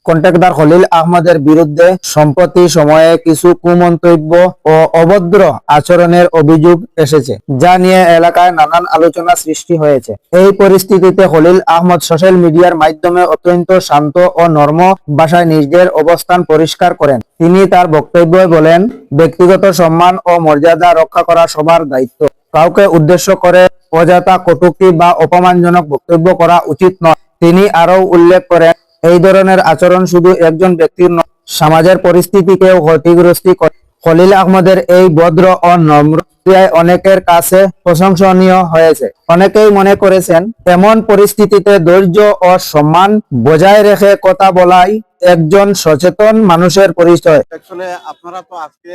Contractor Khalil আহমদের বিরুদ্ধে সম্প্রতি সময়ে কিছু কুমন্তব্য ও অভদ্র আচরণের অভিযোগ এসেছে, যা নিয়ে এলাকায় নানান আলোচনা সৃষ্টি হয়েছে। এই পরিস্থিতিতে খলিল আহমদ সোশ্যাল মিডিয়ার মাধ্যমে অত্যন্ত শান্ত ও নরম ভাষায় নিজের অবস্থান পরিষ্কার করেন। তিনি তার বক্তব্যে বলেন, ব্যক্তিগত সম্মান ও মর্যাদা রক্ষা করা সবার দায়িত্ব। কাউকে উদ্দেশ্য করে অযথা কটূক্তি বা অপমানজনক বক্তব্য করা উচিত নয়। তিনি আরও উল্লেখ করেন, এই ধরনের আচরণ শুধু একজন ব্যক্তির নয়, সমাজের পরিস্থিতিকেও ক্ষতিগ্রস্ত করে। খলিল আহমদের এই ভদ্র ও নম্র ক্রিয়ায় অনেকের কাছে প্রশংসনীয় হয়েছে। অনেকেই মনে করেছেন, এমন পরিস্থিতিতে ধৈর্য ও সম্মান বজায় রেখে কথা বলাই একজন সচেতন মানুষের পরিচয়। আসলে আপনারা তো আজকে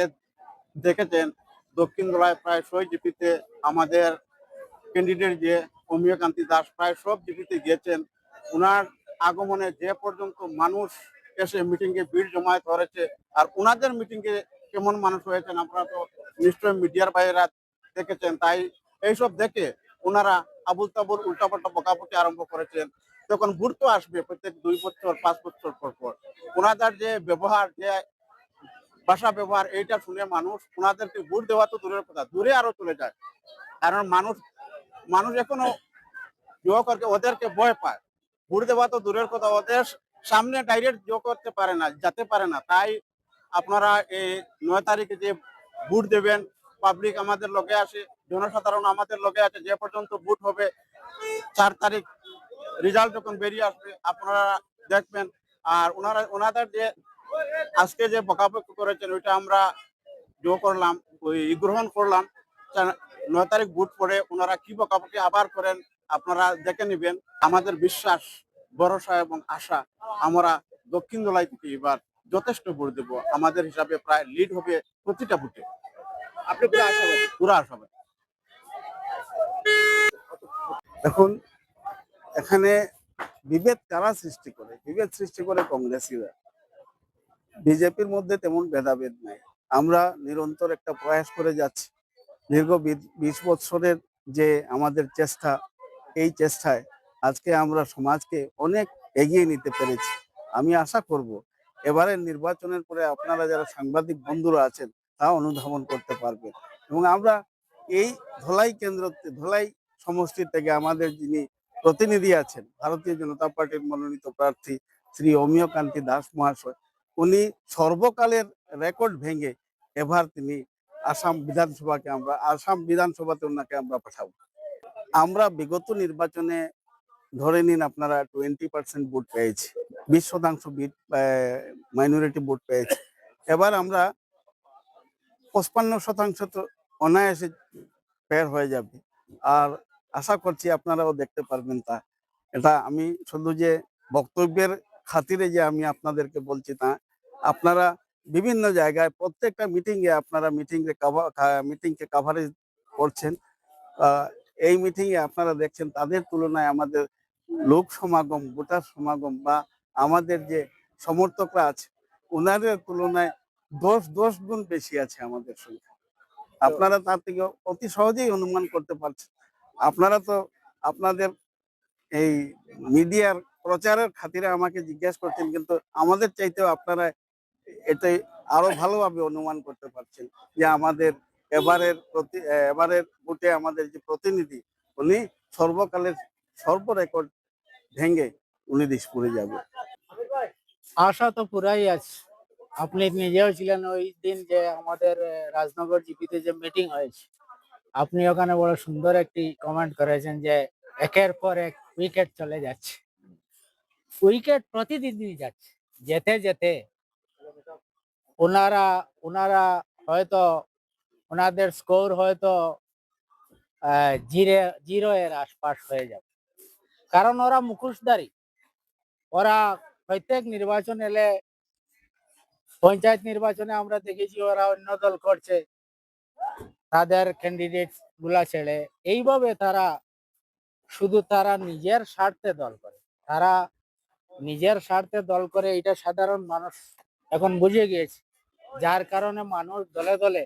দেখেছেন দক্ষিণ গোলায় প্রায় 100 জিপিতে আমাদের ক্যান্ডিডেট যে অমিয় কান্তি দাস প্রায় সব জিপিতে গিয়েছেন। ওনার আগমনে যে পর্যন্ত মানুষ এসে মিটিংয়ে ভিড় জমায়েত করেছে, আর ওনাদের মিটিংয়ে কেমন মানুষ হয়েছেন আপনারা তো নিশ্চয়ই মিডিয়ার বাইরা দেখেছেন। তাই এইসব দেখে ওনারা আবুল তাবুল উল্টাপাল্টা বকাবকি আরম্ভ করেছেন। তখন ভোট তো আসবে প্রত্যেক 2 বছর 5 বছর পর পর। ওনাদের যে ব্যবহার, যে ভাষা ব্যবহার, এইটা শুনে মানুষ ওনাদেরকে ভোট দেওয়া তো দূরের কথা, দূরে আরো চলে যায়। কারণ মানুষ মানুষ এখনো ওদেরকে ভয় পায়। ভোট দেওয়া তো দূরের কথা, ওদের সামনে ডাইরেক্ট করতে পারে না, যেতে পারে না। তাই আপনারা এই 9 তারিখে যে ভোট দেবেন, পাবলিক আমাদের লগে আসে, জনসাধারণ আমাদের লগে আছে। যে পর্যন্ত ভোট হবে 4 তারিখ রেজাল্ট যখন বেরিয়ে আসবে আপনারা দেখবেন। আর ওনাদের যে আজকে যে বকাবকি করেছেন ওইটা আমরা করলাম, গ্রহণ করলাম। 9 তারিখ ভোট পরে ওনারা কি বকাবকি আবার করেন আপনারা দেখে নেবেন। আমাদের বিশ্বাস, ভরসা এবং আশা, আমরা দক্ষিণ দলাই থেকে এবার যথেষ্ট ভোট দেবো। আমাদের হিসাবে প্রায় লিড হবে প্রতিটা ভোটে। আপনি পুরো আশাবাদী? পুরো আশাবাদী। এখন এখানে বিভেদ কারা সৃষ্টি করে? বিভেদ সৃষ্টি করে কংগ্রেসীরা। বিজেপির মধ্যে তেমন ভেদাভেদ নাই। আমরা নিরন্তর একটা প্রয়াস করে যাচ্ছি। দীর্ঘ 20 বছরের যে আমাদের চেষ্টা, এই চেষ্টায় আজকে আমরা সমাজকে অনেক এগিয়ে নিতে পেরেছি। আমি আশা করব এবারের নির্বাচনের পরে আপনারা যারা সাংবাদিক বন্ধুরা আছেন তা অনুধাবন করতে পারবেন। এবং আমরা এই ধলাই কেন্দ্র, ধলাই সমষ্টি থেকে আমাদের যিনি প্রতিনিধি আছেন, ভারতীয় জনতা পার্টির মনোনীত প্রার্থী শ্রী অমিয় কান্তি দাস মহাশয়, উনি সর্বকালের রেকর্ড ভেঙে এবার তিনি আসাম বিধানসভাতে ওনাকে আমরা পাঠাবো। আমরা বিগত নির্বাচনে ধরে নিন আপনারা 20% ভোট পেয়েছি, 20% মাইনরিটি ভোট পেয়েছি। এবার আমরা 55% তো অনায়াসে ফের হয়ে যাবে। আর আশা করছি আপনারাও দেখতে পারবেন তা। এটা আমি শুধু যে বক্তব্যের খাতিরে যে আমি আপনাদেরকে বলছি তা। আপনারা বিভিন্ন জায়গায় প্রত্যেকটা মিটিংয়ে আপনারা মিটিংকে কাভারেজ করছেন। এই মিটিংয়ে আপনারা দেখছেন তাদের তুলনায় আমাদের লোক সমাগম, ভোটার সমাগম বা আমাদের যে সমর্থকরা আছে ওনাদের তুলনায় 10 গুণ বেশি আছে আমাদের সংখ্যা। আপনারা তার থেকে অতি সহজেই অনুমান করতে পারছেন। আপনারা তো আপনাদের এই মিডিয়ার প্রচারের খাতিরে আমাকে জিজ্ঞেস করছেন, কিন্তু আমাদের চাইতেও আপনারা এটাই আরো ভালোভাবে অনুমান করতে পারছেন যে আমাদের এবারের ভোটে আমাদের যে প্রতিনিধি উনি সর্বকালের রেকর্ড ভেঙে উনি দিশপুরে যাবে। আশা তো পুরাই আছে। আপনি নিজেও ছিলেন ওই দিন যে আমাদের রাজনগর জিপিতে যে মিটিং হয়েছে, আপনি ওখানে বড় সুন্দর একটি কমেন্ট করেছেন যে একের পর এক উইকেট চলে যাচ্ছে। উইকেট প্রতিদিনই যাচ্ছে, যেতে যেতে ওনারা হয়তো ওনাদের স্কোর হয়তো জিরো এর আশপাশ হয়ে যাবে। কারণ ওরা মুখোশধারী। ওরা প্রত্যেক নির্বাচন এলে, পঞ্চায়েত নির্বাচনে আমরা দেখেছি ওরা অন্য দল করছে, তাদের ক্যান্ডিডেট গুলা ছেড়ে। এইভাবে তারা নিজের স্বার্থে দল করে। তারা নিজের স্বার্থে দল করে, এটা সাধারণ মানুষ এখন বুঝে গিয়েছে। যার কারণে মানুষ দলে দলে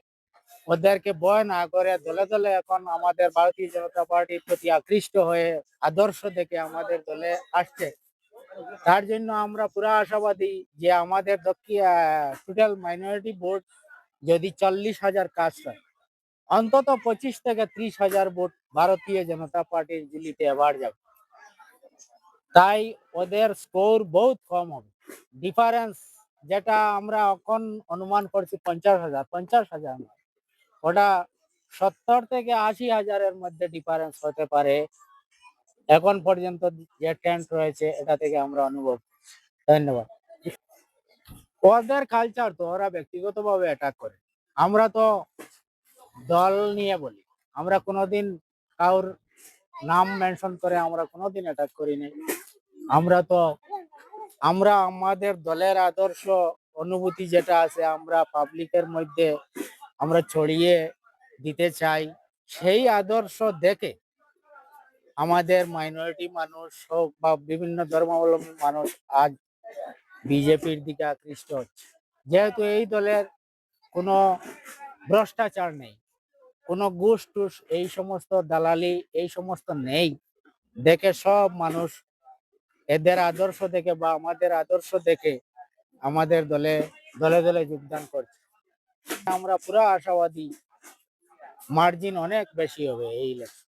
ওদেরকে ভয় না করে দলে দলে এখন আমাদের ভারতীয় জনতা পার্টির প্রতি আকৃষ্ট হয়ে আদর্শ দেখে আমাদের দলে আসছে। তার জন্য আমরা পুরা আশাবাদী যে আমাদের দক্ষিণ টোটাল মাইনরিটি ভোট যদি 40,000 কাস্ট হয়, অন্তত 25 থেকে 30,000 ভোট ভারতীয় জনতা পার্টির ঝুলিতে এবার যাবে। তাই ওদের স্কোর বহুত কম হবে। ডিফারেন্স যেটা আমরা এখন অনুমান করছি 50,000 নয়, ওটা 70 থেকে 80,000-এর মধ্যে ডিফারেন্স হতে পারে। এখন পর্যন্ত যে ট্রেন্ড রয়েছে এটা থেকে আমরা অনুভব করছি। ধন্যবাদ। ওদের কালচার তো ওরা ব্যক্তিগতভাবে অ্যাটাক করে, আমরা তো দল নিয়ে বলি। আমরা কোনোদিন কারোর নাম মেনশন করে আমরা কোনোদিন অ্যাটাক করি নাই। আমরা আমাদের দলের আদর্শ অনুভূতি যেটা আছে আমরা পাবলিকের মধ্যে আমরা ছড়িয়ে দিতে চাই। সেই আদর্শ দেখে আমাদের মাইনরিটি মানুষ হোক বা বিভিন্ন ধর্মাবলম্বী মানুষ আজ বিজেপির দিকে আকৃষ্ট হচ্ছে। যেহেতু এই দলের কোনো ভ্রষ্টাচার নেই, কোনো ঘুষ টুস এই সমস্ত দালালি এই সমস্ত নেই, দেখে সব মানুষ এদের আদর্শ দেখে বা আমাদের আদর্শ দেখে আমাদের দলে দলে দলে যোগদান করছে। আমরা পুরা আশাবাদী মার্জিন অনেক বেশি হবে এই ইলেকশন।